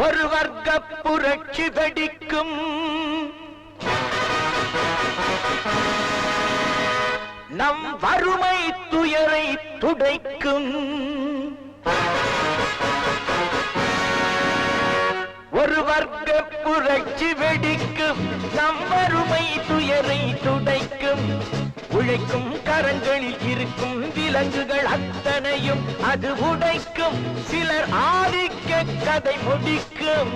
ஒரு வர்க்க புரட்சி வெடிக்கும், நம் வறுமை துயரை துடைக்கும். ஒரு வர்க்க புரட்சி வெடிக்கும், நம் வறுமை துயரை துடைக்கும். உழைக்கும் கரங்களில் இருக்கும் விலங்குகள் அத்தனையும் அது உடைக்கும். சிலர் ஆதிக்க கதை முடிக்கும்.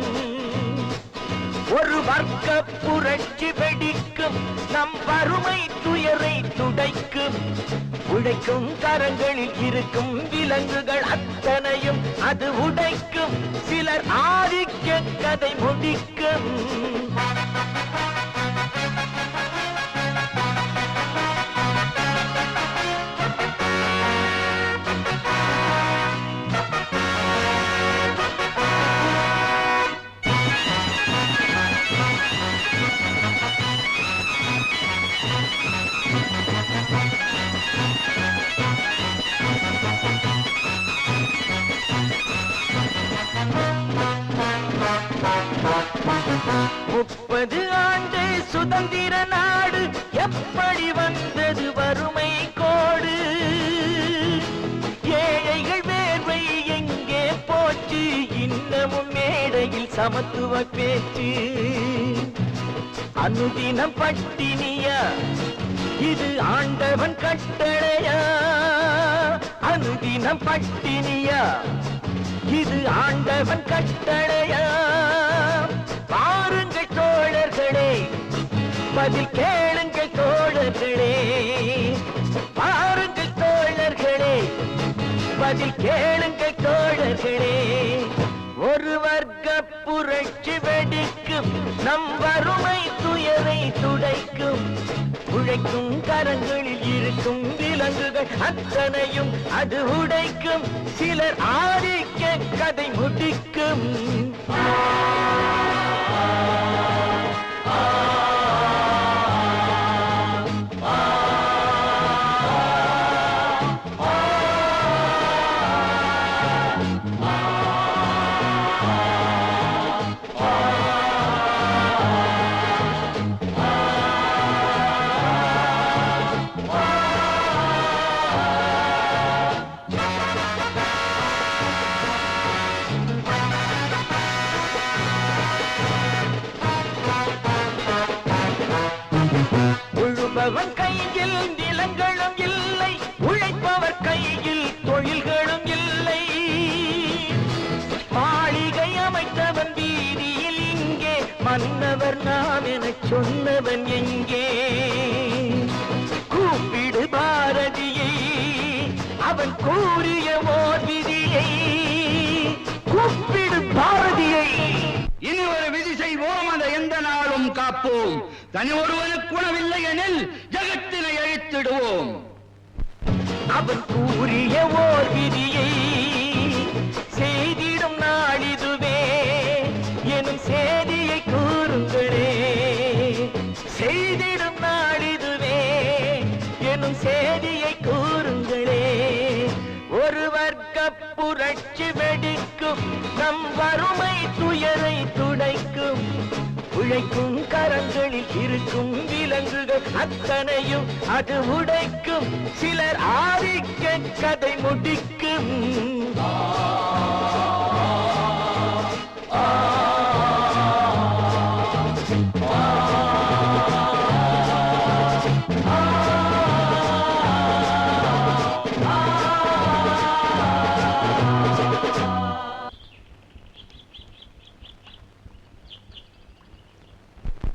ஒரு வர்க்க புரட்சி வெடிக்கும், நம் வறுமை துயரை துடைக்கும். உழைக்கும் கரங்களில் இருக்கும் விலங்குகள் அத்தனையும் அது உடைக்கும். சிலர் ஆதிக்க கதை முடிக்கும். முப்பது ஆண்டு சுதந்திர நாடு எப்படி வந்தது வறுமை கோடு? ஏழைகள் வேர்வை எங்கே போச்சு? இன்னமும் மேடையில் சமத்துவ பேச்சு. அனுதினம் பட்டினியா? இது ஆண்டவன் கட்டளையா? அனுதினம் பட்டினியா? இது ஆண்டவன் கட்டளையா? பாருங்கள் தோழர்களே, பதில் கேளுங்கள் தோழர்களே. பாருங்கள் தோழர்களே, பதில் கேளுங்கள் தோழர்களே. ஒரு வர்க்க புரட்சி வெடிக்கும், நம் வறுமை துயரை துடைக்கும். உழைக்கும் கரங்களில் இருக்கும் விலங்குகள் அத்தனையும் அது உடைக்கும். சிலர் ஆதிக்க கதை முடிக்கும். உழுபவன் கையில் நிலங்களும் இல்லை, உழைப்பவர் கையில் தொழில்களும் இல்லை. மாளிகை அமைத்தவன் வீதியில் இங்கே, மன்னவர் நாம் என சொன்னவன் எங்கே? கூப்பிடு பாரதியை, அவன் கூறிய ஓர் விதியை. கூப்பிடு பாரதியை. இனி ஒரு விதி செய்வோம், அதை எந்த நாளும் காப்போம். தனி ஒருவனுக்கு உணவில்லை எனில் ஜகத்தினை அழித்திடுவோம். அவன் கூறிய ஓர் விதியை செய்திடும் நாளிதுவே எனும் செய்தியை கூறுங்களே. செய்திடும் நாளிதுவே எனும் செய்தியை கூறுங்களே. ஒரு வர்க்க புரட்சி வெடிக்கும், நம் வறுமை துயரை துடைக்கும். உழைக்கும் கரங்களில் இருக்கும் விலங்குகள் அத்தனையும் அது உடைக்கும். சிலர் ஆதிக்க கதை முடிக்கும்.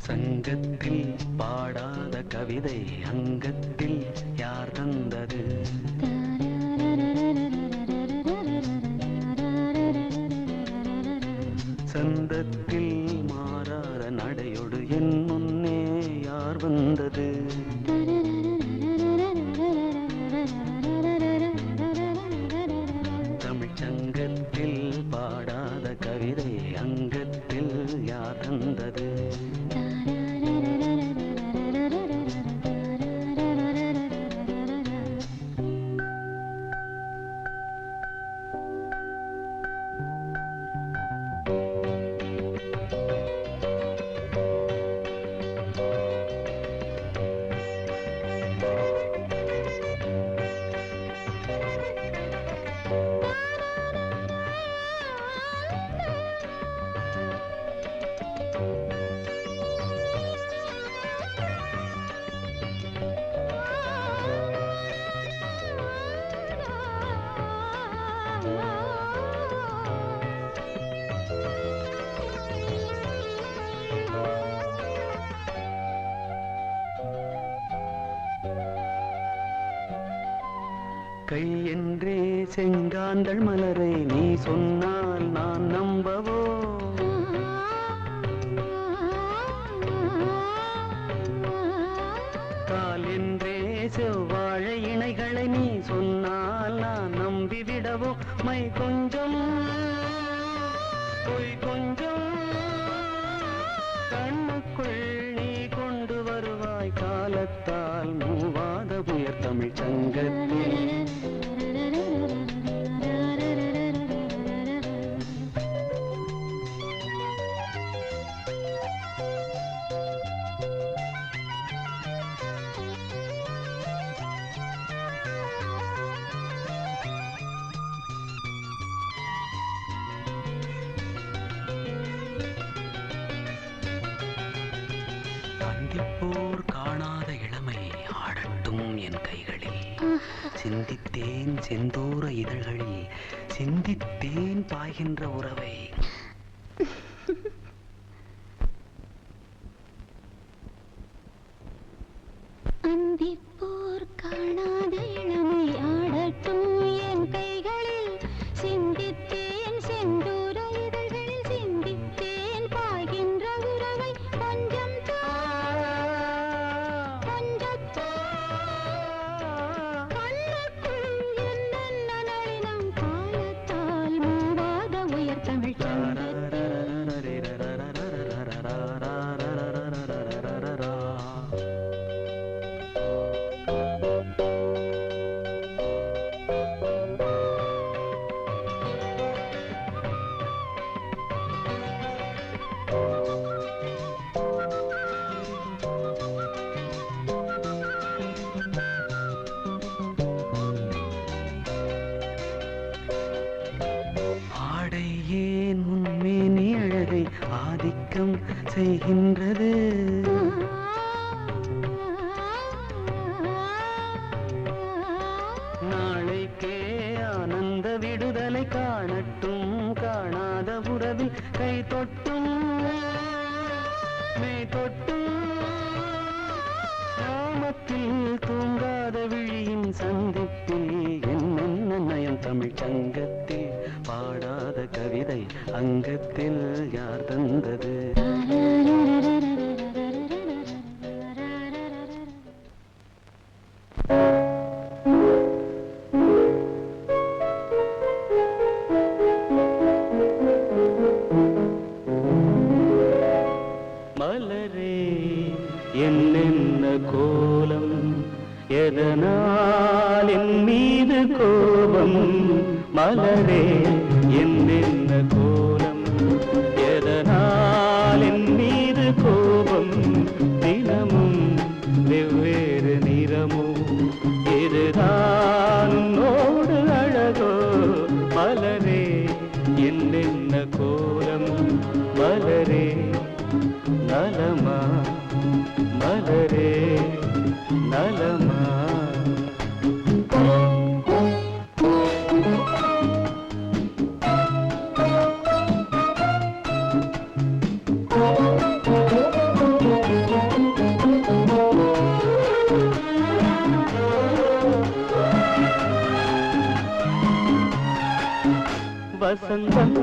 சங்கத்தில் பாடாத கவிதை அங்கத்தில் யார் தந்தது? சந்தத்தில் மாறாத நடையோடு என் முன்னே யார் வந்தது? தமிழ்ச்சங்கத்தில் பாடாத கவிதை அங்கத்தில் யார் தந்தது? வாழ்க்கை என்றே செங்காந்தள் மலரை நீ சொன்னால் நான் நம்பவோ? கால் என்றே செவ்வாழை இணைகளை நீ சொன்னால் நான் நம்பிவிடவோ? மை கொஞ்சம் பொய் கொஞ்சம் கண்ணுக்குள் நீ கொண்டு வருவாய் காலத்தால் மூவாத புயர் தமிழ் சங்கத்தில். சந்திப்போர் காணாத இளமை ஆடட்டும் என் கைகளில். சிந்தித்தேன் செந்தூர இதழ்களில், சிந்தித்தேன் பாய்கின்ற உறவை. அந்திப்போர் காணாத இளமை ஆடட்டும் என் கைகளில், சிந்தித்தேன் செந்தூர இதழ்களில், சிந்தித்தேன் பாய்கின்ற உறவை. கொஞ்சம் கண்ணுக்குள் என்னென்ன நளினம் காலத்தால் மூவாத உயர் தமிழ் ஆதிக்கம் செய்கின்றது. நாளைக்கே ஆனந்த விடுதலை காணட்டும் காணாத உறவில் கை தொட்டும் மெய் தொட்டும் கிராமத்தில் தூங்காத விழியின் சந்திப்பில் என்னென்ன நயம் தமிழ் சங்கத்தில் பாடாத கவிதை அங்கத்தில் யார் தந்தது? மலரே என்னென்ன கோலம், எதனால் என் மீது கோபம்? மலரே என்னென்ன கோலம், எதனால் என் மீது கோபம்? தினமும் வெவ்வேறு நிறமோ, இதுதான் உன்னோடு அழகோ? மலரே என்னென்ன கோலம், மலரே நலமா, மலரே நலமா? வசந்தம்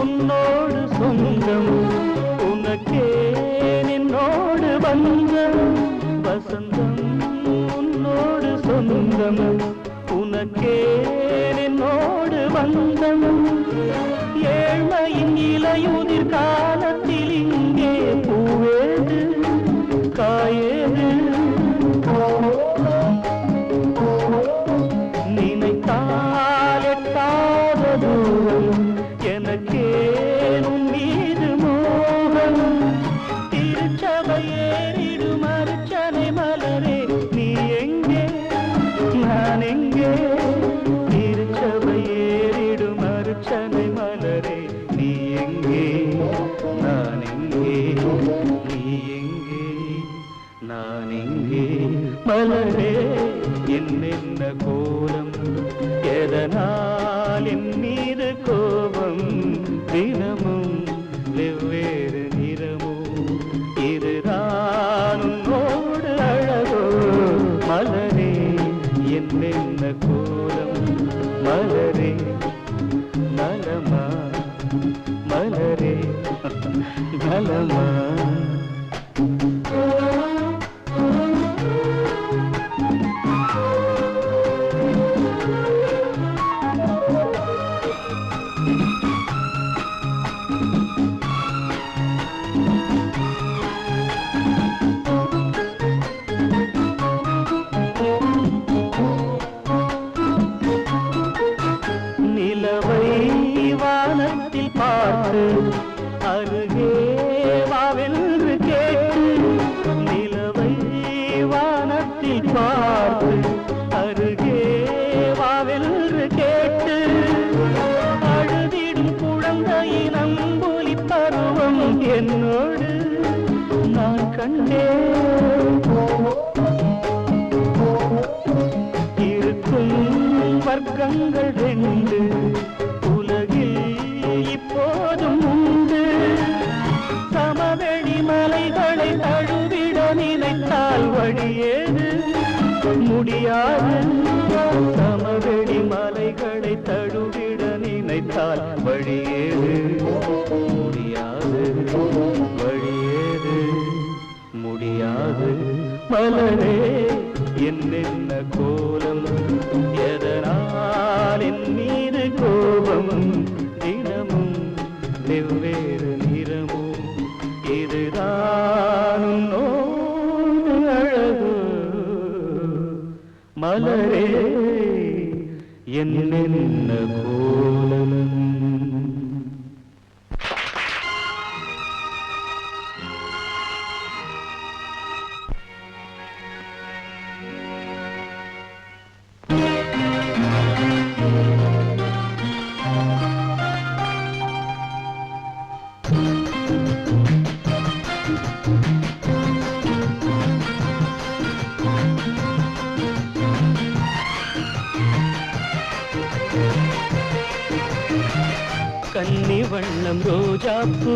உன்னோடு சொந்தம், உனக்கே நின்னோடு பந்தம். வசந்தம் உன்னோடு சொந்தம், உனக்கே நின்னோடு பந்தம். ஏழ்மையின் இலையுதிர் காலத்தில் இங்கே பூவேது காயேது? நினைத்தால் எட்டாத தூரம், எனக்கேனும் மீது மோகம். திருச்சபையேறிடும் அர்ச்சனை மலரே, நீ எங்கே நான் எங்கே? திருச்சபையேறிடும் அர்ச்சனை மலரே, நீ எங்கே நலமா அருகே வாவென்று கேட்டு நிலவை வானத்தில் பார்த்து அருகே வாவென்று கேட்டு அழுதிடும் குழந்தையின் அம்புலி பருவம் என்னோடு நான் கண்டேன் இருக்கும் வர்க்கங்கள் ரெண்டு இப்போதும் உண்டு சமவெளி மலைகளை தழுவிட நினைத்தால் வழியேது முடியாது சமவெளி மலைகளை தழுவிட நினைத்தால் வழியேது முடியாது வழியேது முடியாது மலரே என்னென்ன கோலம் எதனால் என் மீது கோபம் தினமும் வெவ்வேறு நிறமும் இதுதான் உன்னோடு அழகு மலரே என்னென்ன கோலம் கன்னி வண்ணம் ரோஜாப்பூ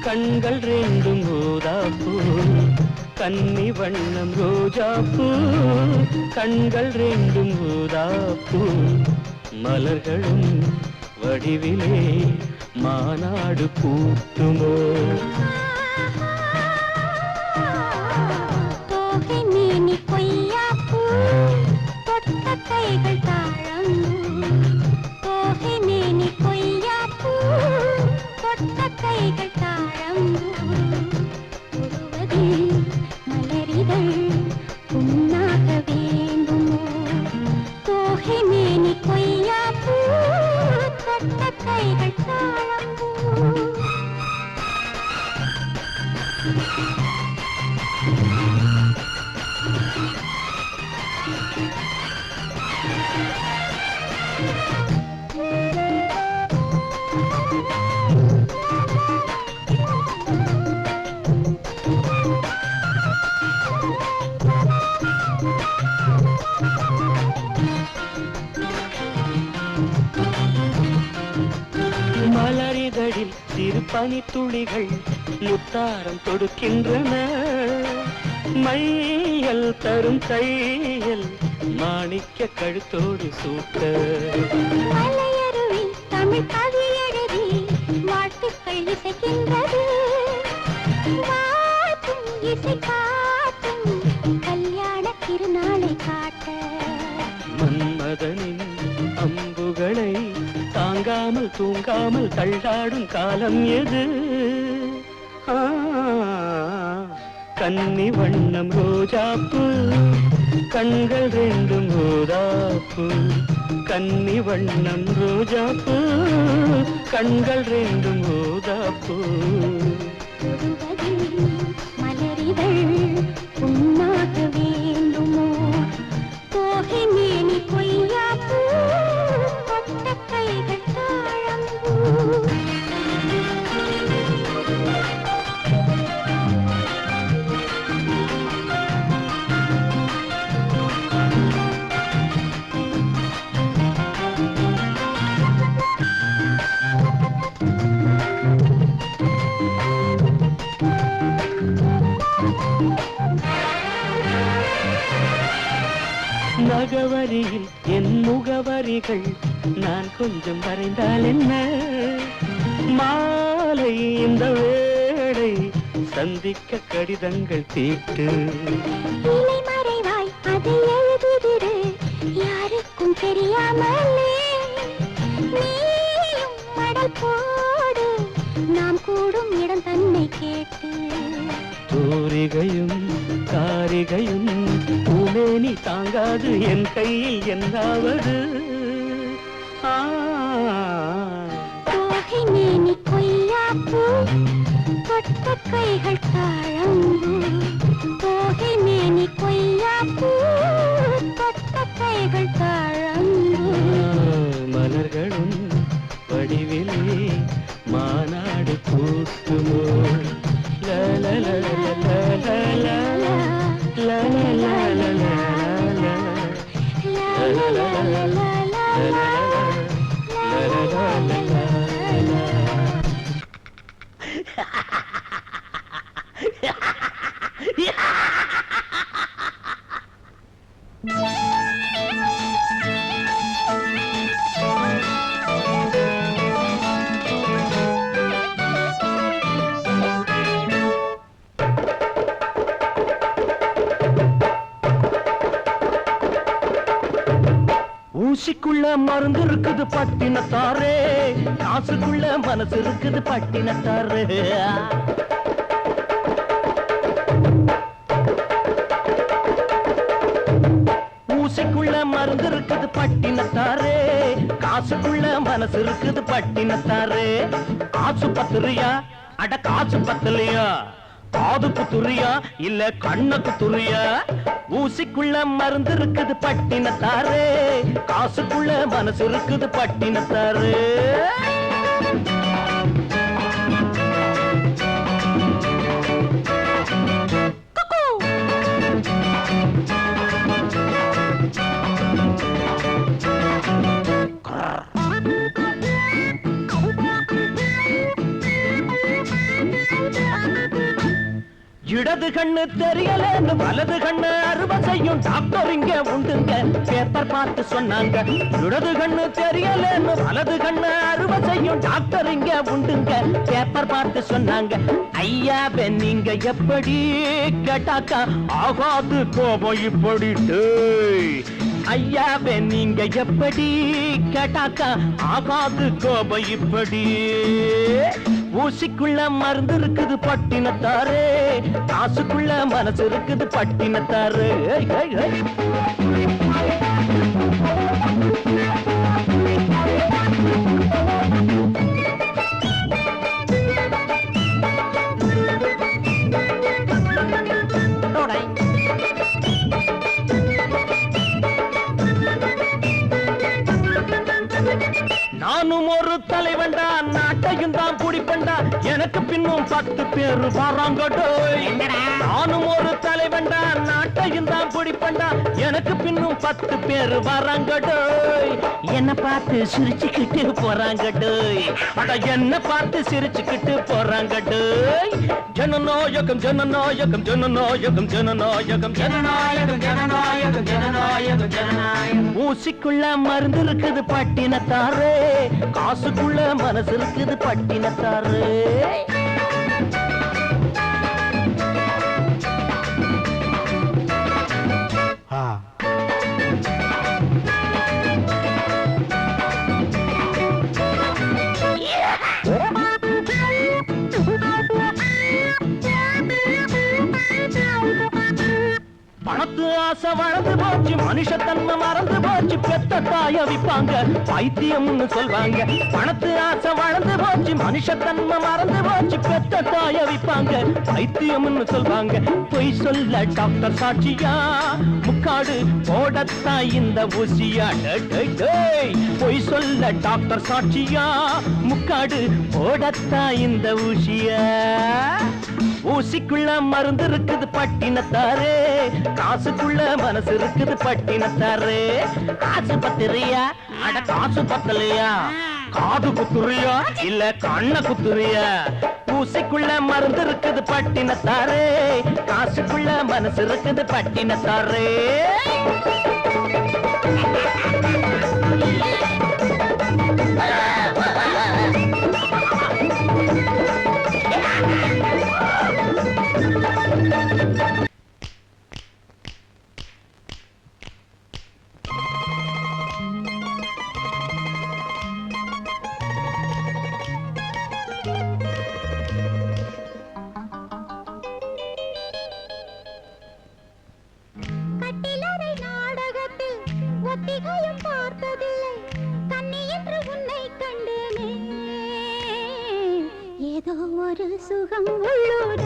கண்கள் ரெண்டும் ஊதாப்பூ கன்னி வண்ணம் ரோஜாப்பூ கண்கள் ரெண்டும் ஊதாப்பூ மலர்களும் வடிவிலே மாநாடு கூட்டுமோ தோகை மேனி கொய்யாப்பூ தொட்ட கைகள் தாழம்பூ தோகை மேனி கொய்யாப்பூ தொட்ட கைகள் தாழம்பூ உருவதில் மலரிதழ் புண்ணாக வேண்டுமோ தோகை மேனி கொய்யாப்பூ தொட்ட கைகள் தாழம்பூ மலரிதழில் சிறு பனித்துளிகள் முத்தாரம் தொடுக்கின்றன மையல் தரும் கையில் மாணிக்க கழுத்தோடு சூட்ட மலையருவி தமிழ் கவி எழுதி வாழ்த்துக்கள் இசைக்கின்றது வாழ்த்தும் இசை காட்டும் கல்யாண திருநாளை காட்ட மன்மதனின் அம்புகளை தாங்காமல் தூங்காமல் தள்ளாடும் காலம் எது கன்னி வண்ணம் ரோஜாப்பூ கண்கள் ரெண்டும் ஊதாப்பூ கன்னி வண்ணம் ரோஜாப்பூ கண்கள் ரெண்டும் ஊதாப்பூ மலரிதழ் புண்ணாக வேண்டுமோ தோகை மேனி கொய்யாப்பூ தொட்ட கைகள் தாழம்பூ நகவரியில் என் முகவரிகள் நான் கொஞ்சம் வரைந்தால் என்ன இந்த வேளை சந்திக்க கடிதங்கள் தீட்டு. இலை மறைவாய் அதை எழுதுதிரு யாருக்கும் தெரியாமலே. நீயும் மடல் போடு நாம் கூடும் இடம் தன்னை கேட்டு. தூரிகையும் காரிகையும் பூமேனி தாங்காது என் கையில் என்னாவது. தோகை மேனி கொய்யாப்பூ தொட்ட கைகள் தாழம்பூ. தோகை மேனி கொய்யாப்பூ தொட்ட கைகள் தாழம்பூ. மலர்களும் வடிவிலே மாநாடு பூக்குமோ. ஊசிக்குள்ள மருந்து இருக்குது பட்டினத்தாரே, காசுக்குள்ள மனசு இருக்குது பட்டினத்தாரே. ஊசிக்குள்ள மருந்து இருக்குது பட்டினத்தாரே, காசுக்குள்ள மனசு இருக்குது பட்டினத்தாரே. காசு பத்துறியா அட காசு பத்தலையா, காது குத்துறியா இல்ல கண்ண குத்துறியா. ஊசிக்குள்ள மருந்து இருக்குது பட்டினத்தாரே, காசுக்குள்ள மனசு இருக்குது பட்டினத்தாரே. இடது கண்ணு தெரியலன்னு வலது கண்ணு அறுவை செய்யும் டாக்டர் இங்க உண்டுங்க, பேப்பர் பார்த்து சொன்னாங்க. இடது கண்ணு தெரியலன்னு வலது கண்ணு அறுவை செய்யும் டாக்டர் இங்க உண்டுங்க, பேப்பர் பார்த்து சொன்னாங்க. ஐயாவே நீங்க எப்படி கேட்டாக்கா ஆகாது கோபம் இப்படி. ஐயாவே நீங்க எப்படி கேட்டாக்கா ஆகாது கோபம் இப்படி. ஊசிக்குள்ள மருந்து இருக்குது பட்டினத்தாரே, காசுக்குள்ள மனசு இருக்குது பட்டினத்தாரே. நானும் ஒரு தலைவன்டா, நாட்டையும் தான் குடிப்பண்டா, எனக்கு பின்னும் 10 பேரு வராங்கடோய். நானும் ஒரு தலைவன்டா, நாட்டையும் தான் குடிப்பண்டா, எனக்கு பின்னும் 10 பேரு வராங்கடோய். என்ன பார்த்து சிரிச்சுக்கிட்டு போறாங்கடோய், அட என்ன பார்த்து சிரிச்சுக்கிட்டு போறாங்கடோய். ஜனநாயகம் ஜனநாயகம் ஜனநாயகம் ஜனநாயகம் ஜனநாயகம் ஜனநாயகம் ஜனநாயகம் ஜனநாயகம். ஊசிக்குள்ள மருந்து இருக்குது பட்டினத்தாரே, காசுக்குள்ள மனசு இருக்குது பட்டினத்தாரே. பணத்து ஆசை வளர்ந்து போச்சு, மனுஷத்தன்மை மறந்து போச்சு, பெத்த தாய விப்பாங்க பைத்தியம்னு சொல்வாங்க. பணத்து ஆசை வளர்ந்து போச்சு, மனுஷத்தன்மை மறந்து போச்சு, பெத்த தாய விப்பாங்க பைத்தியம்னு சொல்வாங்க. பொய் சொல்ல டாக்டர் சாட்சியா, முக்காடு போடத்தான் இந்த ஊசியா. பொய் சொல்ல டாக்டர் சாட்சியா, முக்காடு போடத்தான் இந்த ஊசியா. ஊசிக்குள்ள மருந்து இருக்குது பட்டினத்தாரே, காசுக்குள்ள மனசு இருக்குது பட்டினத்தாரே. காசு பத்திரியா அட காசு பத்தலையா, காது குத்துறியா இல்ல கண்ண குத்துறியா. ஊசிக்குள்ள மருந்து இருக்குது பட்டினத்தாரே, காசுக்குள்ள மனசு இருக்குது பட்டினத்தாரே. ஒரு சுகம் உள்ளூர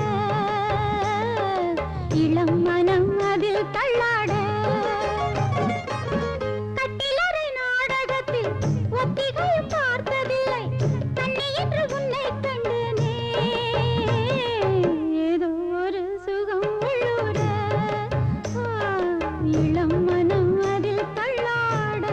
இளம் மனம் அதில் தள்ளாட கட்டிலறை நாடகத்தில் ஒத்திகை பார்த்ததில்லை தன்னை என்று உன்னை கண்டனே ஏதோ ஒரு சுகம் உள்ளூர இளம் மனம் அதில் தள்ளாட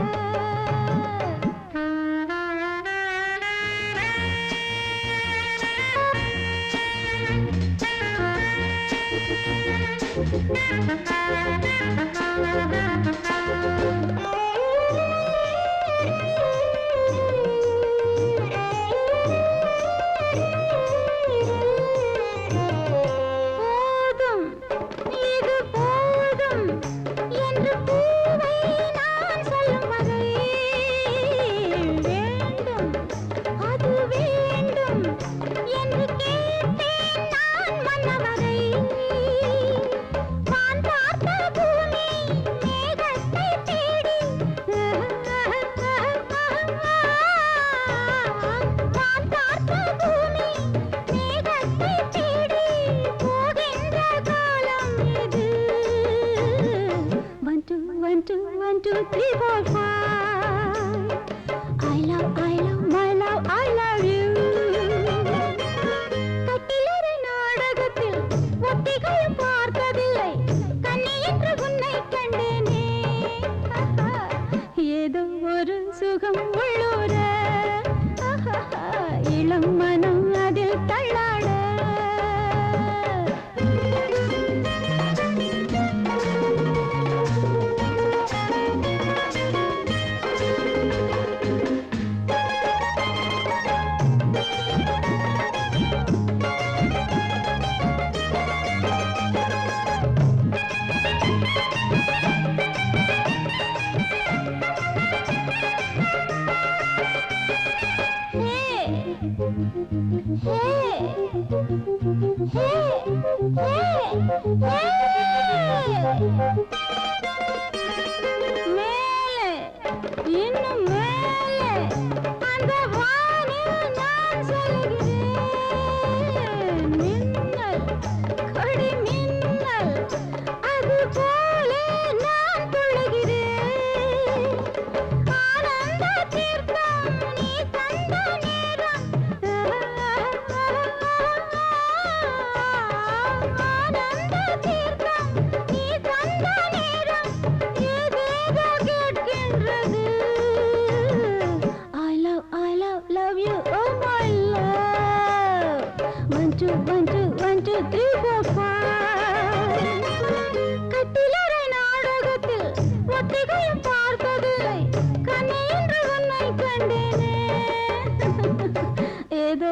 போதும் இது போதும் என்று பூவை நான் சொல்லும் வரை வேண்டும் அது வேண்டும் என்று கேட்டேன் நான் மன்னவரை வான் பார்த்த பூமி மேகத்தை தேடி வான் பார்த்த பூமி மேகத்தை தேடி போகின்ற காலம் இது 1 2 1 2 3 4 5 I love my love I love you கட்டிலறை நாடகத்தில் ஒத்திகையும் பார்த்ததில்லை கண்ணி என்று உன்னை கண்டேனே ஏதோ ஒரு சுகம் உள்ளூர இளம் மனம் அதில் தள்ளாட மேலே இன்னும் மேலே அந்த வானில் நான் சொல்கிறேன் மின்னல் கொடி மின்னல் அது போலே நான் துள்ளுகிறேன் ஆனந்த தீர்த்தம் நீ தந்த நேரம் ஆனந்த தீர்த்தம் நீ தந்த நேரம் ஏதேதோ கேட்கின்றது I love you oh my love 1 2 1 2 3 4 5 கட்டிலறை நாடகத்தில் ஒத்திகையும் பார்த்ததில்லை கண்ணி என்று உன்னை கண்டேனே ஏதோ